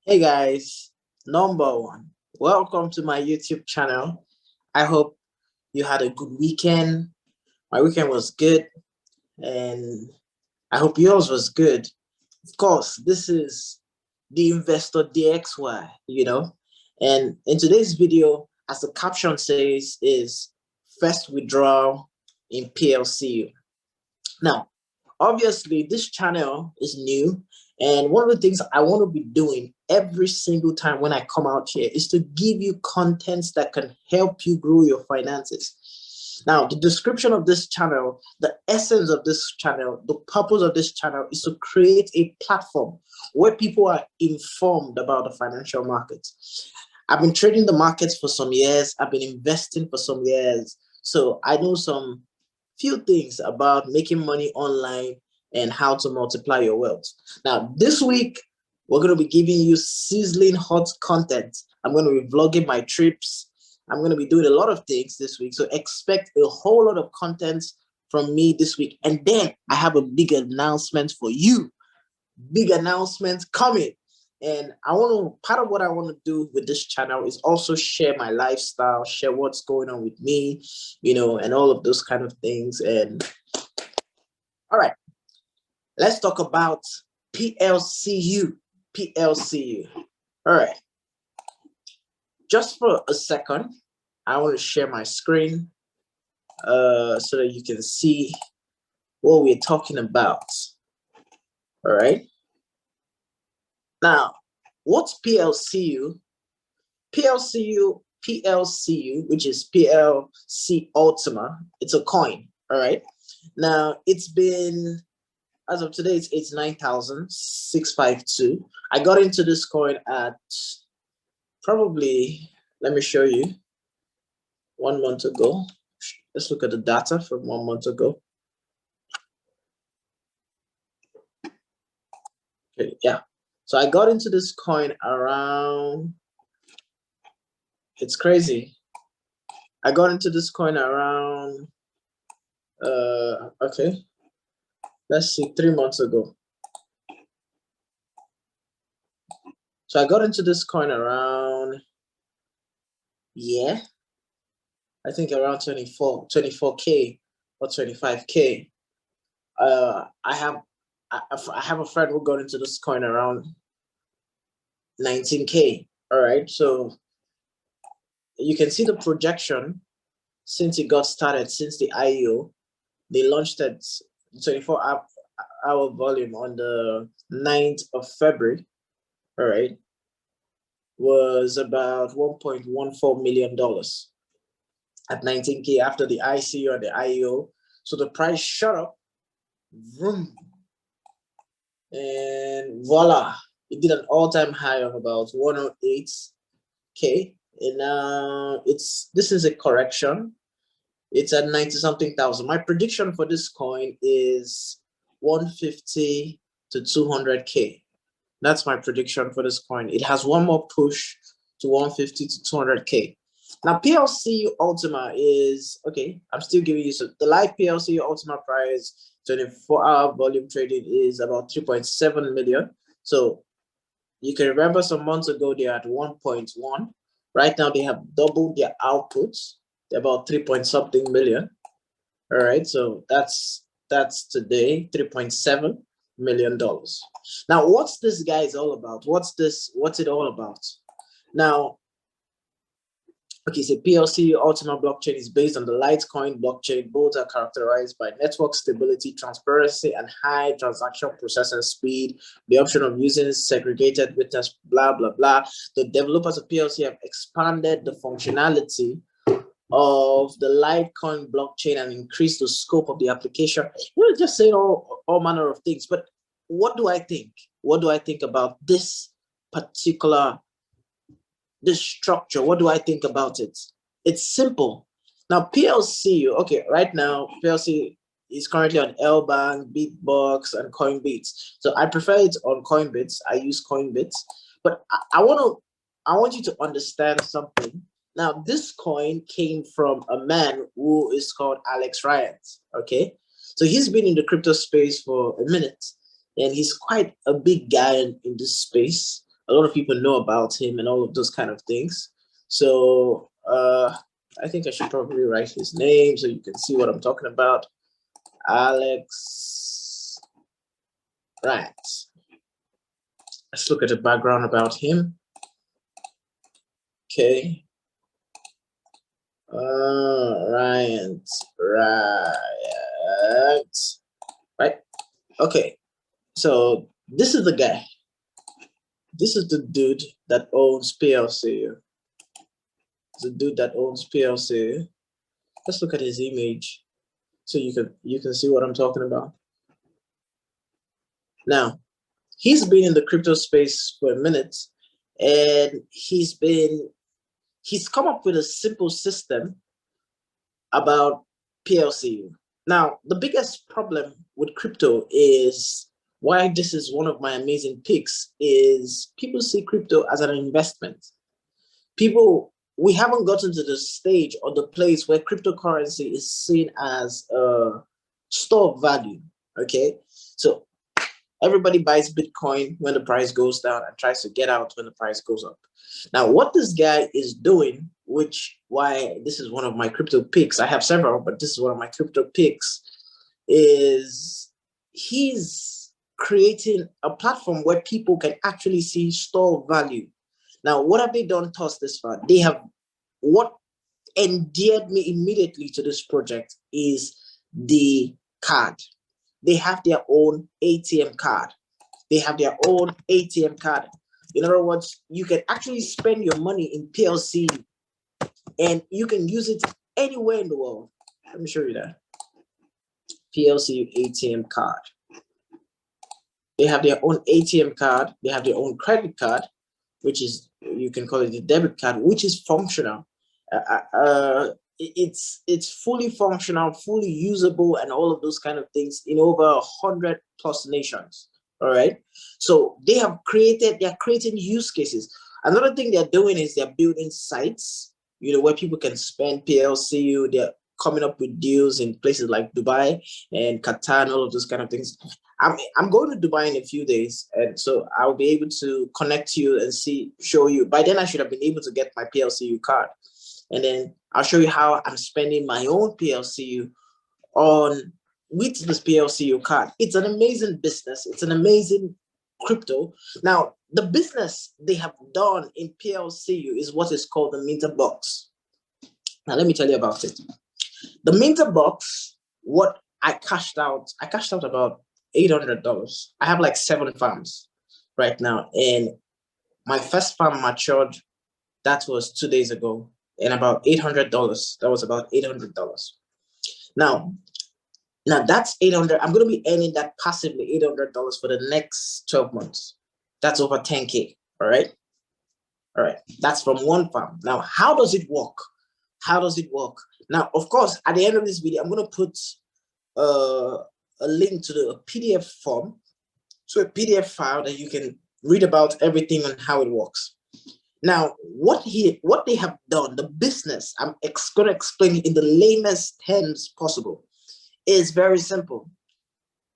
Hey guys, number one, welcome to my YouTube channel. I hope you had a good weekend. My weekend was good, and I hope yours was good. Of course, this is the Investor DXY. And in today's video, as the caption says, is first withdrawal in PLCU. Now, obviously, this channel is new, and one of the things I want to be doing every single time when I come out here is to give you contents that can help you grow your finances. Now, the description of this channel, the essence of this channel, the purpose of this channel is to create a platform where people are informed about the financial markets. I've been trading the markets for some years. I've been investing for some years. So I know some few things about making money online and how to multiply your wealth. Now, this week, we're going to be giving you sizzling hot content. I'm going to be vlogging my trips. I'm going to be doing a lot of things this week. So expect a whole lot of content from me this week. And then I have a big announcement for you. Big announcement coming. And part of what I want to do with this channel is also share my lifestyle, share what's going on with me, and all of those kind of things. And all right, let's talk about PLCU. PLCU. All right. Just for a second, I want to share my screen so that you can see what we're talking about. All right. Now, what's PLCU? PLCU, which is PLC Ultima, it's a coin, all right? Now, it's been, as of today, it's 9,652. I got into this coin at probably, let me show you, 1 month ago. Let's look at the data from 1 month ago. Okay, yeah. So I got into this coin around, it's crazy. I got into this coin around, okay, let's see, 3 months ago. So I got into this coin around, I think around 24K or 25K. I have a friend who got into this coin around 19K. All right, so you can see the projection since it got started, since the IEO. They launched at 24-hour volume on the 9th of February. All right, was about $1.14 million at 19K after the ICO and the IEO. So the price shot up, vroom, and voila, it did an all-time high of about 108K. And now this is a correction. It's at 90-something thousand. My prediction for this coin is 150 to 200K. That's my prediction for this coin. It has one more push to 150 to 200K. Now, PLC Ultima is, okay, I'm still giving you, so the live PLC Ultima price, 24-hour volume trading is about 3.7 million. So you can remember some months ago, they had 1.1. Right now, they have doubled their outputs. They're about 3-point-something million. All right, so that's today, $3.7 million. Now, what's this guy all about? What's it all about? Now, okay, so PLC Ultima blockchain is based on the Litecoin blockchain. Both are characterized by network stability, transparency, and high transaction processing speed. The option of using segregated witness, blah, blah, blah. The developers of PLC have expanded the functionality of the Litecoin blockchain and increased the scope of the application. We're just saying all manner of things, but what do I think? What do I think about this particular structure? What do I think about it? It's simple. Now, PLC, okay, right now, PLC is currently on LBank, Bitbox, and Coinbase. So I prefer it on Coinbase. I use Coinbase. But I want you to understand something. Now, this coin came from a man who is called Alex Ryan, okay? So he's been in the crypto space for a minute, and he's quite a big guy in this space. a lot of people know about him and all of those kind of things. So I think I should probably write his name so you can see what I'm talking about. Alex, right. Let's look at the background about him. Okay. Right. Okay. So this is the guy. This is the dude that owns PLC. The dude that owns PLC. Let's look at his image so you can see what I'm talking about. Now, he's been in the crypto space for a minute, and he's come up with a simple system about PLC. Now, the biggest problem with crypto is why this is one of my amazing picks is people see crypto as an investment. We haven't gotten to the stage or the place where cryptocurrency is seen as a store of value. Okay, so everybody buys Bitcoin when the price goes down and tries to get out when the price goes up. Now, what this guy is doing, why this is one of my crypto picks, I have several, but this is one of my crypto picks, is he's creating a platform where people can actually see store value. Now, what have they done thus this far? What endeared me immediately to this project is the card. They have their own ATM card. They have their own ATM card. In other words, you can actually spend your money in PLC and you can use it anywhere in the world. Let me show you that. PLC ATM card. They have their own ATM card. They have their own credit card, which is, you can call it a debit card, which is functional. It's fully functional, fully usable, and all of those kind of things in over 100+ nations. All right. So they're creating use cases. Another thing they're doing is they're building sites, where people can spend PLCU. They're coming up with deals in places like Dubai and Qatar and all of those kind of things. I'm going to Dubai in a few days, and so I'll be able to connect you and show you. By then, I should have been able to get my PLCU card, and then I'll show you how I'm spending my own PLCU with this PLCU card. It's an amazing business. It's an amazing crypto. Now, the business they have done in PLCU is what is called the Minter Box. Now, let me tell you about it. The Minter Box, what I cashed out about $800. I have like 7 farms right now, and my first farm matured. That was 2 days ago, and about $800. That was about $800. Now that's 800. I'm going to be earning that passively $800 for the next 12 months. That's over 10K. All right. That's from one farm. Now, how does it work? Now, of course, at the end of this video, I'm going to put a link to the PDF form, to a PDF file that you can read about everything and how it works. Now, what they have done, the business, I'm going to explain it in the lamest terms possible, is very simple.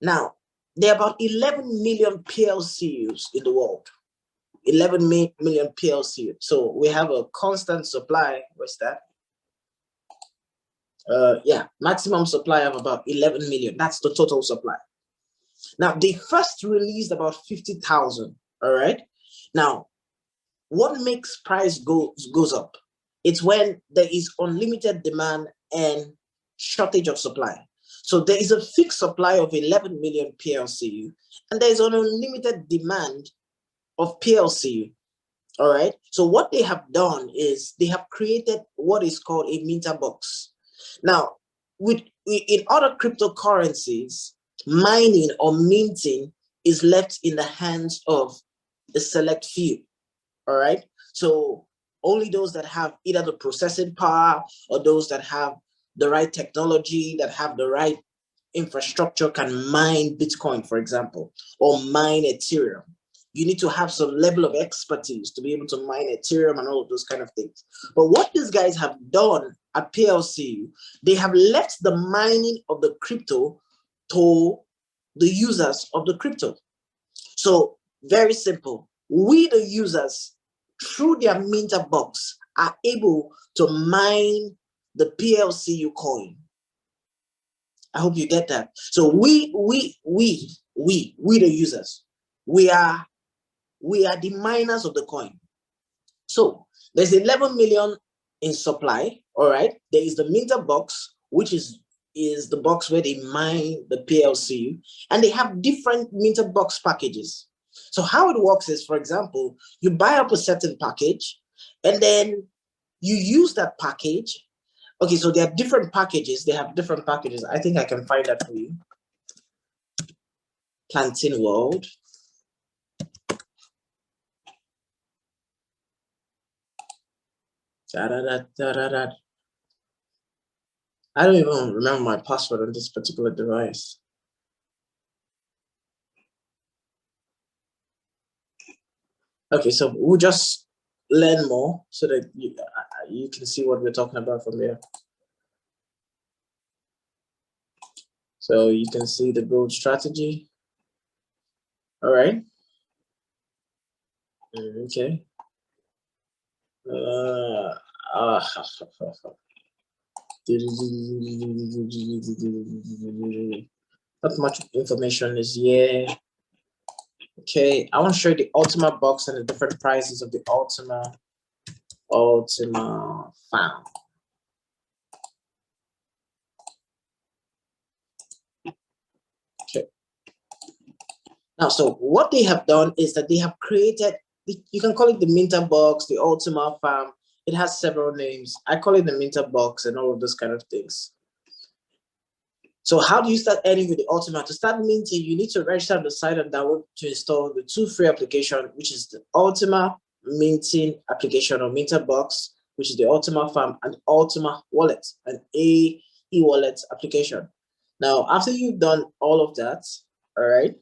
Now, there are about 11 million PLCUs in the world. 11 million PLCUs. So we have a constant supply. What's that? Maximum supply of about 11 million. That's the total supply. Now, they first released about 50,000. All right. Now, what makes price goes up? It's when there is unlimited demand and shortage of supply. So there is a fixed supply of 11 million PLCU, and there is an unlimited demand of PLCU. All right. So what they have done is they have created what is called a Minter Box. Now, in other cryptocurrencies, mining or minting is left in the hands of a select few. All right. So only those that have either the processing power or those that have the right technology, that have the right infrastructure can mine Bitcoin, for example, or mine Ethereum. You need to have some level of expertise to be able to mine Ethereum and all of those kind of things. But what these guys have done at PLC, they have left the mining of the crypto to the users of the crypto. So very simple. we the users, through their minter box, are able to mine the PLCU coin. I hope you get that. So we the users, we are the miners of the coin. So there's 11 million in supply. All right. There is the minter box, which is the box where they mine the PLCU, and they have different minter box packages. So how it works is, for example, you buy up a certain package, and then you use that package. Okay, so there are different packages. They have different packages. I think I can find that for you. Planting World. I don't even remember my password on this particular device. Okay, so we'll just learn more so that you can see what we're talking about from there. So you can see the growth strategy. All right. Okay. Not much information is here. Okay, I want to show you the Ultima box and the different prices of the Ultima farm. Okay. Now, so what they have done is that they have created, you can call it the minter box, the Ultima farm. It has several names. I call it the minter box and all of those kind of things. So how do you start earning with the Ultima? To start minting, you need to register on the site and download to install the 2 free application, which is the Ultima minting application or minter box, which is the Ultima farm, and Ultima wallet, an e-wallet application. Now, after you've done all of that, all right,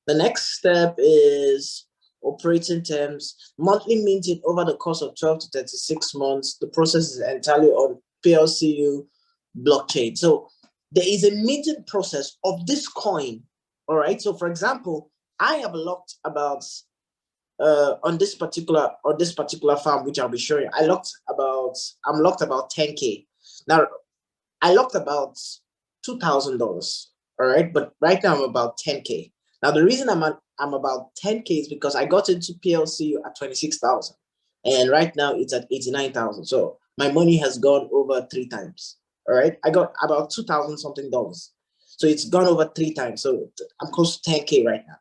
the next step is operating terms, monthly minting over the course of 12 to 36 months. The process is entirely on PLCU blockchain. So there is a minting process of this coin. All right. So for example, I have locked about on this particular farm, which I'll be showing. I'm locked about 10K. Now I locked about $2,000. All right, but right now I'm about 10K. Now the reason I'm about 10K is because I got into PLC at 26,000, and right now it's at 89,000. So my money has gone over 3 times. All right, I got about 2,000 something dollars, so it's gone over 3 times. So I'm close to 10K right now.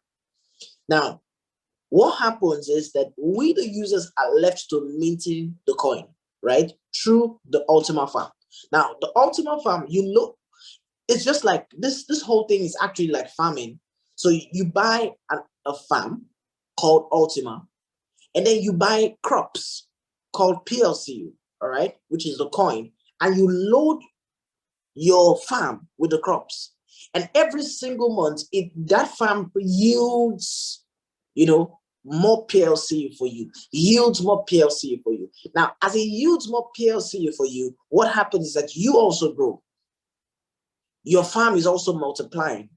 Now, what happens is that we the users are left to minting the coin, right, through the Ultima farm. Now the Ultima farm, it's just like this whole thing is actually like farming. So you buy a farm called Ultima, and then you buy crops called PLCU, all right, which is the coin, and you load your farm with the crops. And every single month, that farm yields, more PLCU for you, yields more PLCU for you. Now, as it yields more PLCU for you, what happens is that you also grow. Your farm is also multiplying.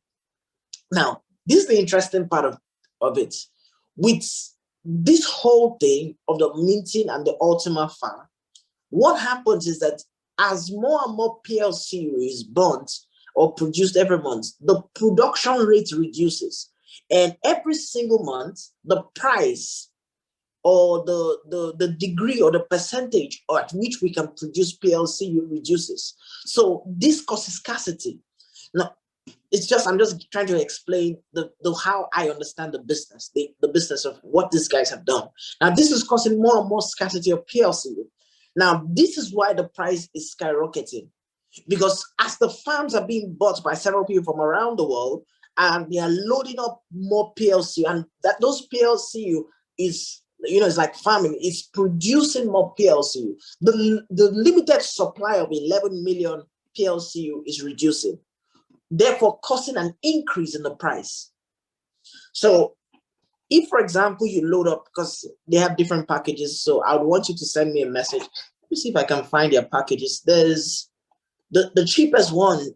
Now, this is the interesting part of it. With this whole thing of the minting and the Ultima farm, what happens is that as more and more PLC is burnt or produced every month, the production rate reduces. And every single month, the price or the degree or the percentage at which we can produce PLC reduces. So this causes scarcity. Now, I'm just trying to explain the how I understand the business, the business of what these guys have done. Now, this is causing more and more scarcity of PLC. Now, this is why the price is skyrocketing, because as the farms are being bought by several people from around the world, and they are loading up more PLC, and that those PLC is, it's like farming, it's producing more PLC. The limited supply of 11 million PLC is reducing, therefore causing an increase in the price. So if, for example, you load up, because they have different packages, so I would want you to send me a message. Let me see if I can find their packages. There's the cheapest one